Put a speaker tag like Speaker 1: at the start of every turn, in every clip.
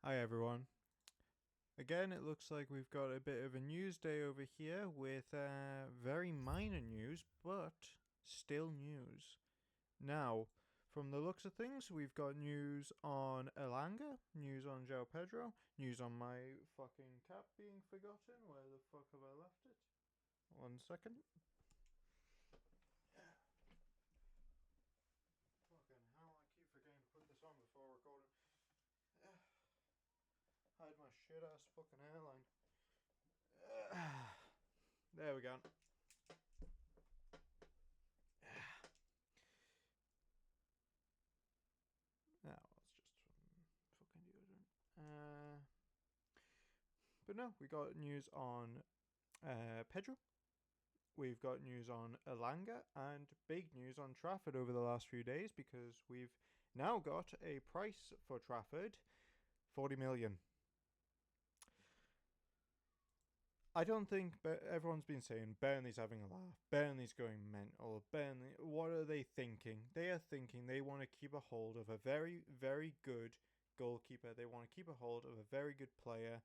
Speaker 1: Hi everyone. Again, it looks like we've got a bit of a news day over here with very minor news, but still news. Now, from the looks of things, we've got news on Elanga, news on João Pedro, news on my fucking cap being forgotten. Where the fuck have I left it? 1 second. Fucking hell, I keep forgetting to put this on before recording. Hide my shit ass fucking hairline. There we go. Now let's just fucking deodorant. But no, we got news on Pedro. We've got news on Elanga and big news on Trafford over the last few days because we've now got a price for Trafford, 40 million. I don't think, but everyone's been saying Burnley's having a laugh. Burnley's going mental. Burnley, what are they thinking? They are thinking they want to keep a hold of a very, very good goalkeeper. They want to keep a hold of a very good player,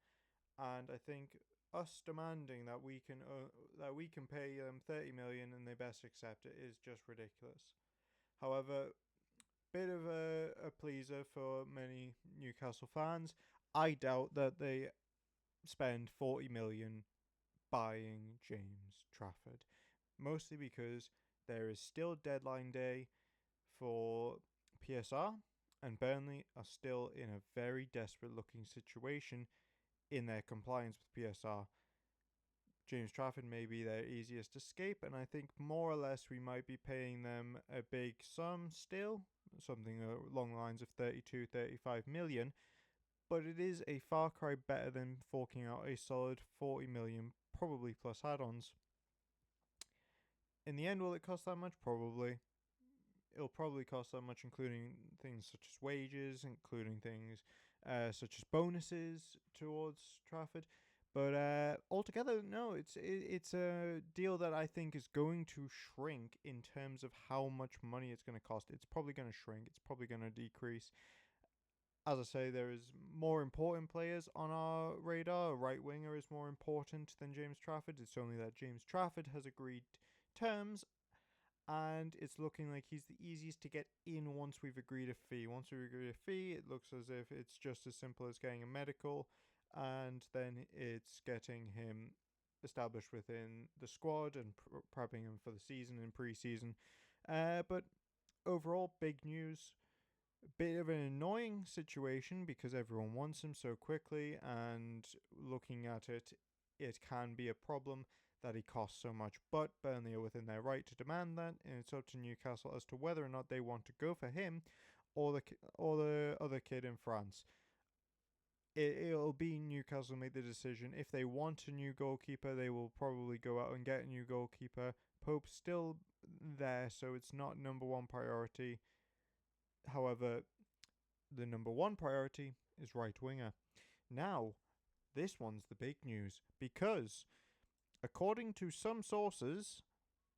Speaker 1: and I think us demanding that we can pay them 30 million and they best accept it is just ridiculous. However, bit of a pleaser for many Newcastle fans. I doubt that they spend 40 million buying James Trafford, mostly because there is still deadline day for PSR, and Burnley are still in a very desperate looking situation in their compliance with PSR. James Trafford may be their easiest escape, and I think more or less we might be paying them a big sum still, something along the lines of 32, 35 million, but it is a far cry better than forking out a solid 40 million, probably plus add-ons. In the end, will it cost that much? Probably. It'll probably cost that much, including things such as wages, including things such as bonuses towards Trafford. But altogether, no, it's a deal that I think is going to shrink in terms of how much money it's going to cost. It's probably going to shrink. It's probably going to decrease. As I say, there is more important players on our radar. A right winger is more important than James Trafford. It's only that James Trafford has agreed terms, and it's looking like he's the easiest to get in once we've agreed a fee. Once we agree a fee, it looks as if it's just as simple as getting a medical, and then it's getting him established within the squad and prepping him for the season and pre-season. But overall, big news. Bit of an annoying situation because everyone wants him so quickly, and looking at it, it can be a problem that he costs so much. But Burnley are within their right to demand that, and it's up to Newcastle as to whether or not they want to go for him or the other kid in France. It'll be Newcastle make the decision. If they want a new goalkeeper, they will probably go out and get a new goalkeeper. Pope's still there, so it's not number one priority. However, the number one priority is right winger. Now, this one's the big news because, according to some sources,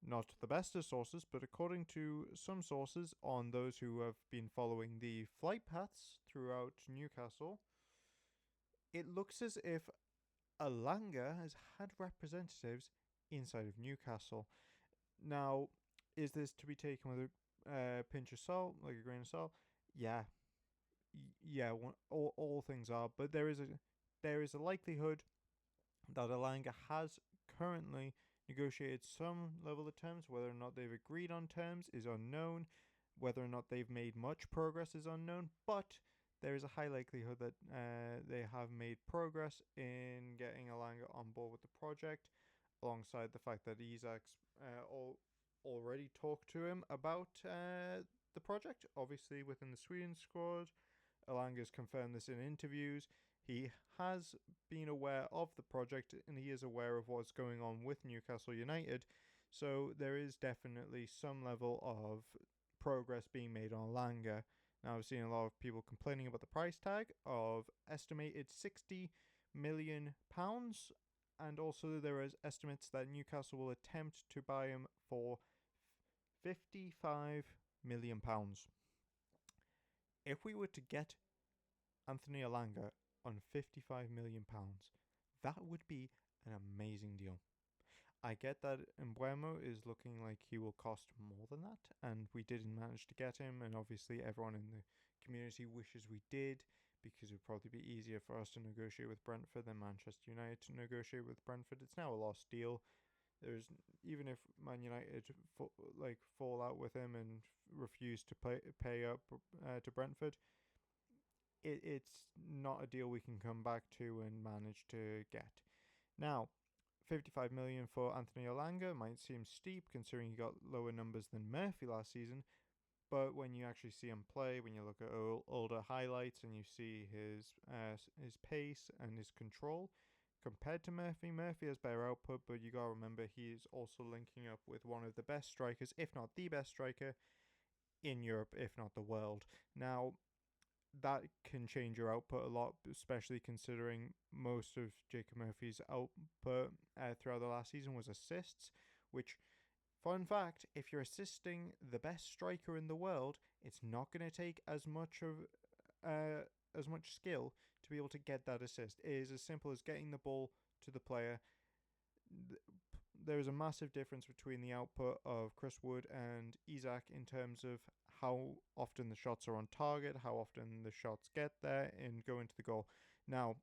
Speaker 1: not the best of sources, but according to some sources on those who have been following the flight paths throughout Newcastle, it looks as if Alanga has had representatives inside of Newcastle. Now, is this to be taken with a pinch of salt, like a grain of salt? Yeah, all things are, but there is a likelihood that Alanga has currently negotiated some level of terms. Whether or not they've agreed on terms is unknown. Whether or not they've made much progress is unknown. But there is a high likelihood that they have made progress in getting Alanga on board with the project, alongside the fact that Isak's already talked to him about the project, obviously within the Sweden squad. Alanga's confirmed this in interviews. He has been aware of the project and he is aware of what's going on with Newcastle United. So there is definitely some level of progress being made on Alanga. Now, I've seen a lot of people complaining about the price tag of estimated £60 million. And also there is estimates that Newcastle will attempt to buy him for £55 million. If we were to get Anthony Alanga on £55 million. That would be an amazing deal. I get that Embuemo is looking like he will cost more than that, and we didn't manage to get him, and obviously everyone in the community wishes we did, because it would probably be easier for us to negotiate with Brentford than Manchester United to negotiate with Brentford. It's now a lost deal. There's even if Man United fall out with him and refuse to pay up to Brentford, it's not a deal we can come back to and manage to get. Now, 55 million for Anthony Elanga might seem steep considering he got lower numbers than Murphy last season, but when you actually see him play, when you look at older highlights and you see his pace and his control compared to Murphy, Murphy has better output, but you gotta remember he is also linking up with one of the best strikers, if not the best striker in Europe, if not the world. Now, that can change your output a lot, especially considering most of Jacob Murphy's output throughout the last season was assists, which, fun fact, if you're assisting the best striker in the world, it's not going to take as much skill to be able to get that assist. It is as simple as getting the ball to the player. There is a massive difference between the output of Chris Wood and Isak in terms of how often the shots are on target, how often the shots get there and go into the goal. Now,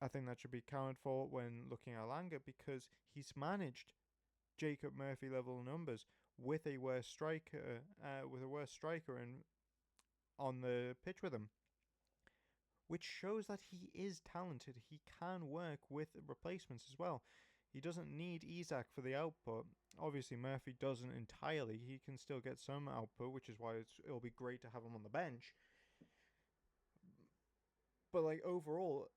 Speaker 1: I think that should be accounted for when looking at Elanga, because he's managed Jacob Murphy level numbers with a worse striker, and on the pitch with him, which shows that he is talented. He can work with replacements as well. He doesn't need Isak for the output. Obviously, Murphy doesn't entirely. He can still get some output, which is why it'll be great to have him on the bench. But overall,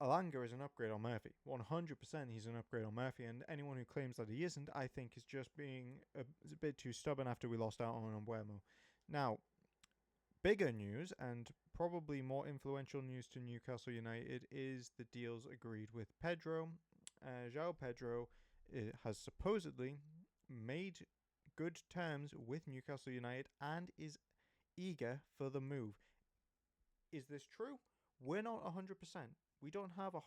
Speaker 1: Elanga is an upgrade on Murphy. 100% he's an upgrade on Murphy, and anyone who claims that he isn't, I think, is just being a bit too stubborn after we lost out on Embuemo. Now, bigger news, and probably more influential news to Newcastle United, is the deals agreed with Pedro. João Pedro has supposedly made good terms with Newcastle United and is eager for the move. Is this true? We're not 100%. We don't have 100%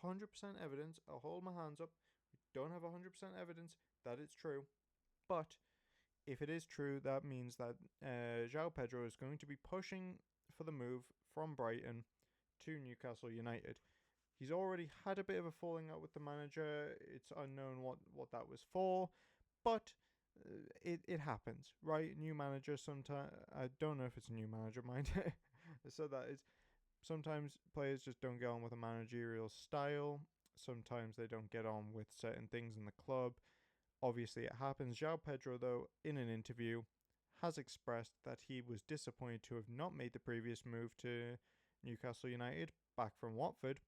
Speaker 1: evidence. I'll hold my hands up. We don't have 100% evidence that it's true. But if it is true, that means that João Pedro is going to be pushing for the move from Brighton to Newcastle United. He's already had a bit of a falling out with the manager. It's unknown what that was for, but it happens, right? New manager sometimes. I don't know if it's a new manager, mind. So that is sometimes players just don't get on with a managerial style. Sometimes they don't get on with certain things in the club. Obviously, it happens. João Pedro, though, in an interview, has expressed that he was disappointed to have not made the previous move to Newcastle United back from Watford.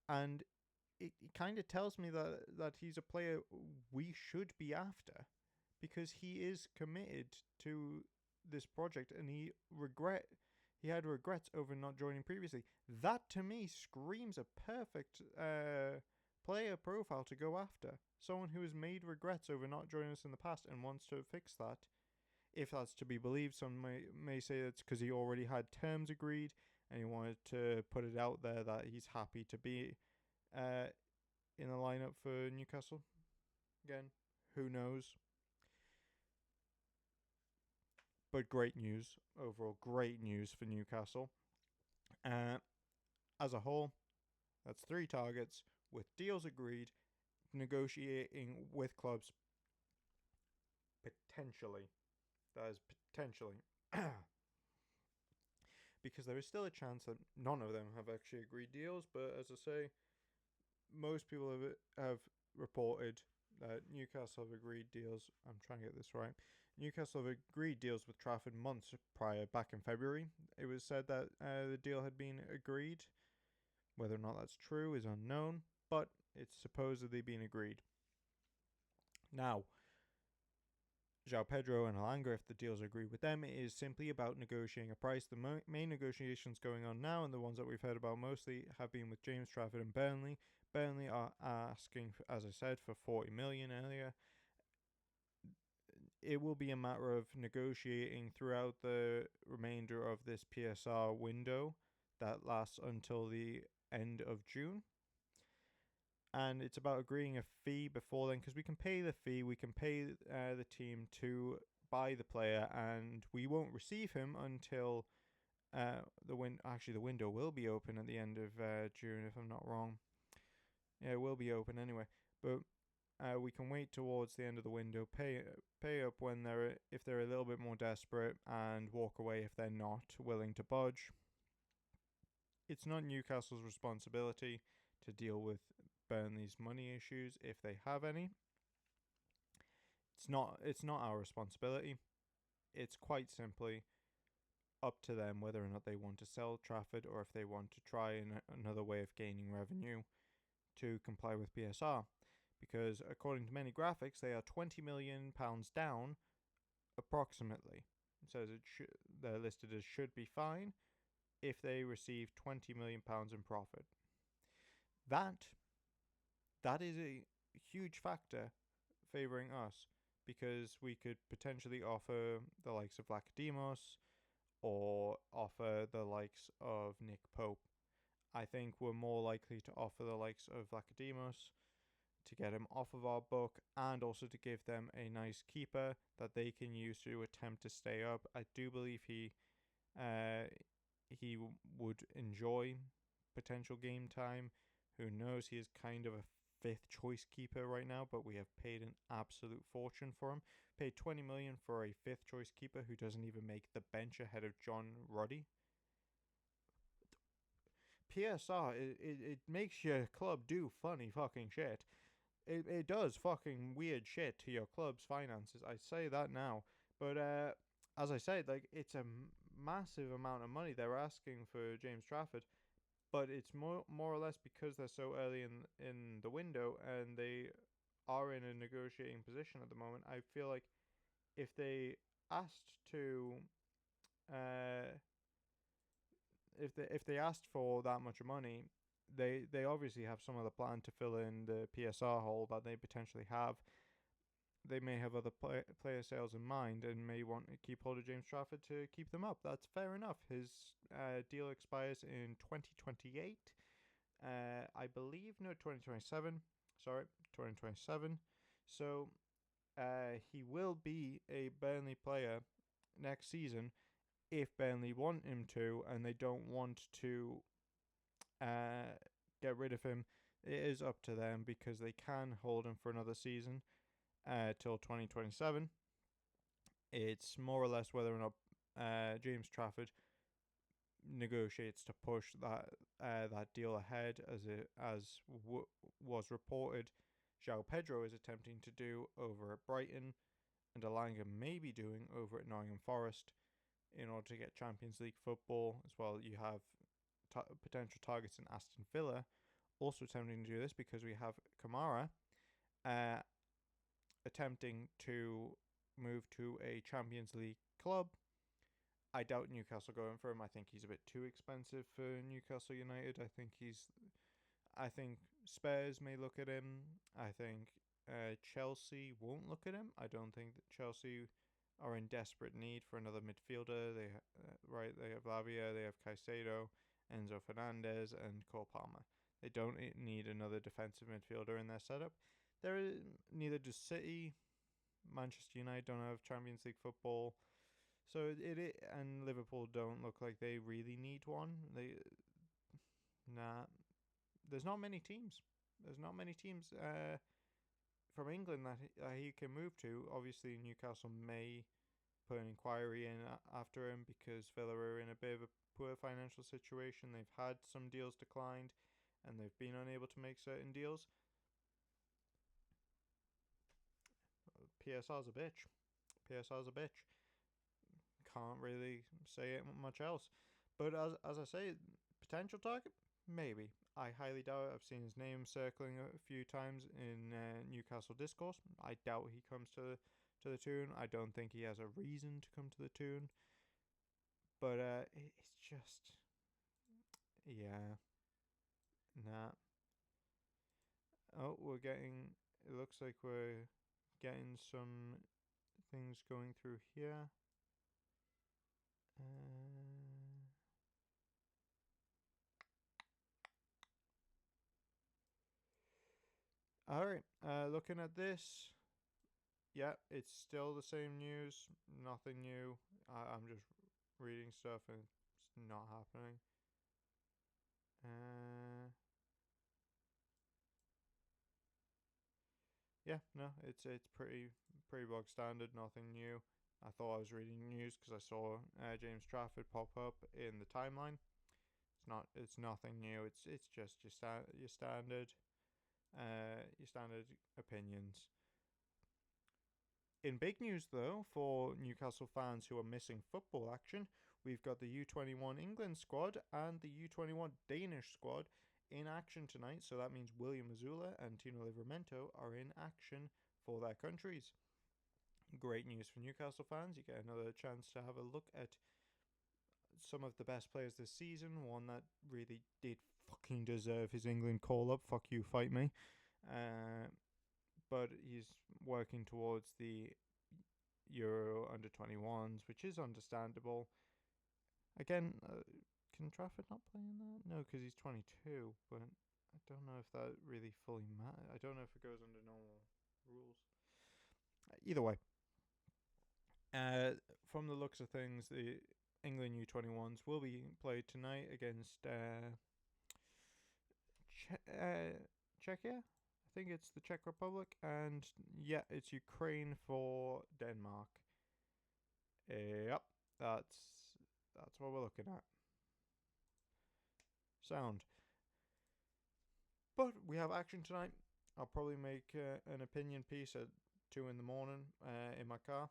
Speaker 1: And it kind of tells me that he's a player we should be after, because he is committed to this project and he had regrets over not joining previously. That to me screams a perfect player profile to go after. Someone who has made regrets over not joining us in the past and wants to fix that. If that's to be believed, some may say it's because he already had terms agreed and he wanted to put it out there that he's happy to be in the lineup for Newcastle. Again, who knows? But great news overall. Great news for Newcastle. As a whole, that's 3 targets with deals agreed, negotiating with clubs. Potentially. That is potentially. Because there is still a chance that none of them have actually agreed deals, but as I say, most people have reported that Newcastle have agreed deals. I'm trying to get this right. Newcastle have agreed deals with Trafford months prior, back in February. It was said that the deal had been agreed. Whether or not that's true is unknown, but it's supposedly been agreed. Now, João Pedro and Elanga, if the deals are agreed with them, it is simply about negotiating a price. The main negotiations going on now, and the ones that we've heard about mostly, have been with James Trafford and Burnley. Burnley are asking, as I said, for 40 million earlier. It will be a matter of negotiating throughout the remainder of this PSR window that lasts until the end of June. And it's about agreeing a fee before then, because we can pay the fee, we can pay the team to buy the player, and we won't receive him until the window will be open at the end of June, if I'm not wrong. Yeah, it will be open anyway, but we can wait towards the end of the window, pay up when if they're a little bit more desperate, and walk away if they're not willing to budge. It's not Newcastle's responsibility to deal with Burnley's money issues if they have any. It's not our responsibility. It's quite simply up to them whether or not they want to sell Trafford, or if they want to try another way of gaining revenue to comply with PSR. Because according to many graphics, they are £20 million down, approximately. It says they're listed as should be fine if they receive £20 million in profit. That is a huge factor favouring us, because we could potentially offer the likes of Lacademos or offer the likes of Nick Pope. I think we're more likely to offer the likes of Lacademos to get him off of our book, and also to give them a nice keeper that they can use to attempt to stay up. I do believe he would enjoy potential game time. Who knows? He is kind of a fifth choice keeper right now, but we have paid an absolute fortune for him. Paid 20 million for a fifth choice keeper who doesn't even make the bench ahead of John Ruddy. PSR, it makes your club do funny fucking shit. It does fucking weird shit to your club's finances. I say that now. But as I said, like, it's a massive amount of money they're asking for James Trafford. But it's more or less because they're so early in the window, and they are in a negotiating position at the moment. I feel like if they asked to if they asked for that much money, they obviously have some other plan to fill in the PSR hole that they potentially have. They may have other player sales in mind, and may want to keep hold of James Trafford to keep them up. That's fair enough. His deal expires in 2028. I believe, no, 2027. Sorry, 2027. So he will be a Burnley player next season if Burnley want him to, and they don't want to get rid of him. It is up to them, because they can hold him for another season till 2027. It's more or less whether or not James Trafford negotiates to push that deal ahead, as was reported. João Pedro is attempting to do over at Brighton, and Elanga may be doing over at Nottingham Forest in order to get Champions League football as well. You have potential targets in Aston Villa also attempting to do this, because we have Kamara attempting to move to a Champions League club. I doubt Newcastle going for him. I think he's a bit too expensive for Newcastle United. I think Spurs may look at him. I think Chelsea won't look at him. I don't think that Chelsea are in desperate need for another midfielder. They have Lavia, they have Caicedo, Enzo Fernandez, and Cole Palmer. They don't need another defensive midfielder in their setup. Neither does City. Manchester United don't have Champions League football. So and Liverpool don't look like they really need one. There's not many teams. From England that he can move to. Obviously, Newcastle may put an inquiry in after him, because Villa are in a bit of a poor financial situation. They've had some deals declined, and they've been unable to make certain deals. PSR's a bitch. Can't really say it much else. But as I say, potential target, maybe. I highly doubt it. I've seen his name circling a few times in Newcastle discourse. I doubt he comes to the Toon. I don't think he has a reason to come to the Toon. But it's just, yeah, nah. Oh, it looks like we're getting some things going through here. Uh, All right. Looking at this, yeah, it's still the same news. Nothing new. I'm just reading stuff and it's not happening. Uh, yeah, no, it's pretty bog standard. Nothing new. I thought I was reading news because I saw James Trafford pop up in the timeline. It's not. It's nothing new. It's just your standard opinions. In big news, though, for Newcastle fans who are missing football action, we've got the U21 England squad and the U21 Danish squad in action tonight. So that means William Azula and Tino Livramento are in action for their countries. Great news for Newcastle fans. You get another chance to have a look at some of the best players this season. One that really did fucking deserve his England call up. Fuck you, fight me. Uh, but he's working towards the Euro under 21s, which is understandable. Again, can Trafford not play in that? No, because he's 22. But I don't know if that really fully matters. I don't know if it goes under normal rules. Either way, from the looks of things, the England U21s will be played tonight against Czechia. I think it's the Czech Republic, and yeah, it's Ukraine for Denmark. Yep, that's what we're looking at. Sound. But we have action tonight. I'll probably make an opinion piece at 2 in the morning in my car.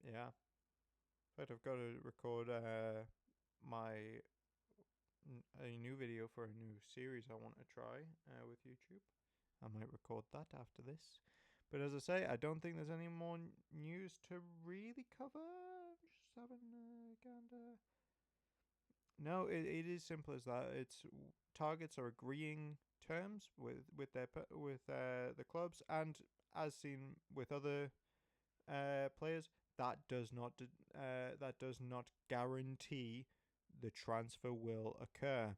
Speaker 1: Yeah. But I've got to record my a new video for a new series I want to try with YouTube. I might record that after this. But as I say, I don't think there's any more news to really cover. Just having a gander. No, it is simple as that. It's targets are agreeing terms with the clubs, and as seen with other players, that does not guarantee the transfer will occur,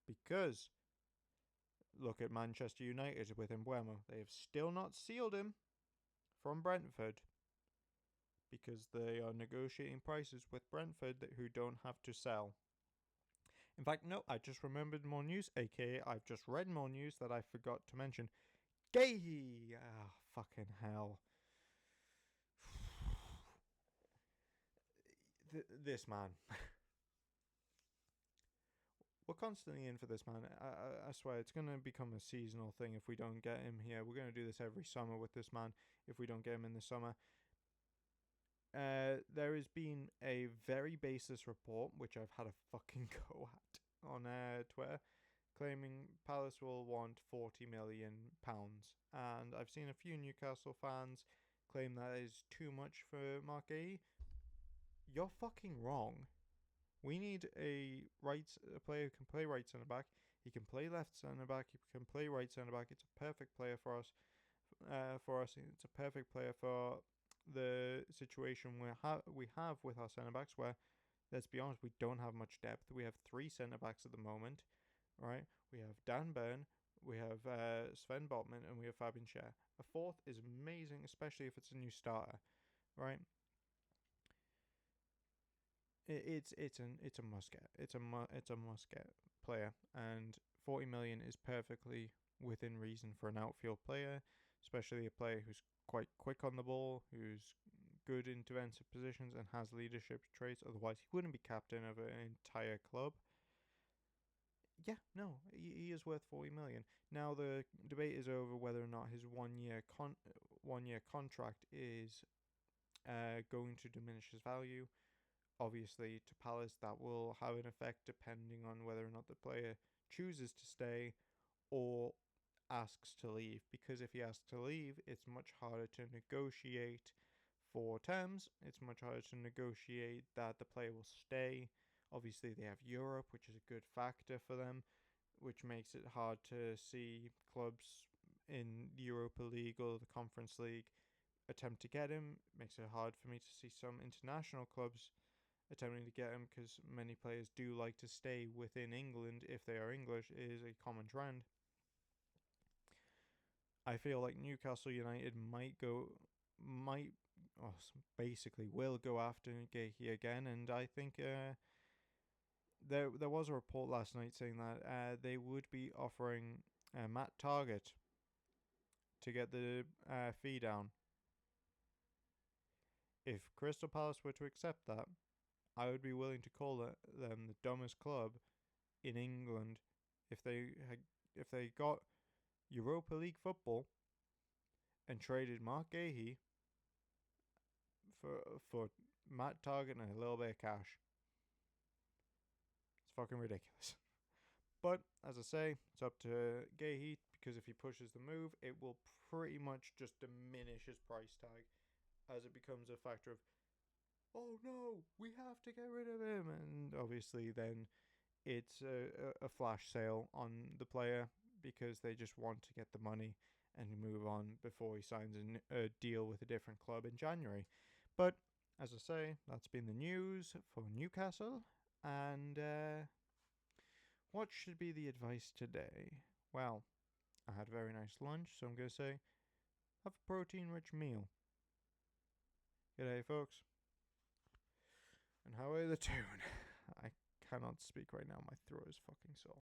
Speaker 1: because look at Manchester United with Mbeumo. They have still not sealed him from Brentford because they are negotiating prices with Brentford who don't have to sell. In fact, no, I just remembered more news, aka I've just read more news that I forgot to mention. Gay! Ah, fucking hell. This man. We're constantly in for this man. I swear, it's going to become a seasonal thing if we don't get him here. We're going to do this every summer with this man if we don't get him in the summer. There has been a very baseless report, which I've had a fucking go at on Twitter, claiming Palace will want £40 million. And I've seen a few Newcastle fans claim that is too much for Mark Gay. You're fucking wrong. We need a player who can play right centre back. He can play left centre back. He can play right centre back. It's a perfect player for us. It's a perfect player for the situation we have with our centre backs. Where, let's be honest, we don't have much depth. We have 3 centre backs at the moment, right? We have Dan Burn, we have Sven Botman, and we have Fabian Schär. A fourth is amazing, especially if it's a new starter, right? It's a must get. It's a must get player, and 40 million is perfectly within reason for an outfield player, especially a player who's quite quick on the ball, who's good in defensive positions, and has leadership traits. Otherwise, he wouldn't be captain of an entire club. Yeah, no, he is worth 40 million. Now the debate is over whether or not his 1 year contract is going to diminish his value. Obviously, to Palace, that will have an effect depending on whether or not the player chooses to stay or asks to leave. Because if he asks to leave, it's much harder to negotiate for terms. It's much harder to negotiate that the player will stay. Obviously, they have Europe, which is a good factor for them, which makes it hard to see clubs in the Europa League or the Conference League attempt to get him. Makes it hard for me to see some international clubs attempting to get him, because many players do like to stay within England if they are English, is a common trend. I feel like Newcastle United might, oh, basically will go after Gahey again, and I think there was a report last night saying that they would be offering Matt Target to get the fee down. If Crystal Palace were to accept that, I would be willing to call them the dumbest club in England if they got Europa League football and traded Mark Gahey for Matt Target and a little bit of cash. It's fucking ridiculous. But as I say, it's up to Gahey, because if he pushes the move, it will pretty much just diminish his price tag as it becomes a factor of, oh no, we have to get rid of him, and obviously then it's a flash sale on the player because they just want to get the money and move on before he signs a deal with a different club in January. But as I say, that's been the news for Newcastle. And what should be the advice today? Well, I had a very nice lunch, so I'm going to say have a protein rich meal. G'day, folks. And how are the tune? I cannot speak right now. My throat is fucking sore.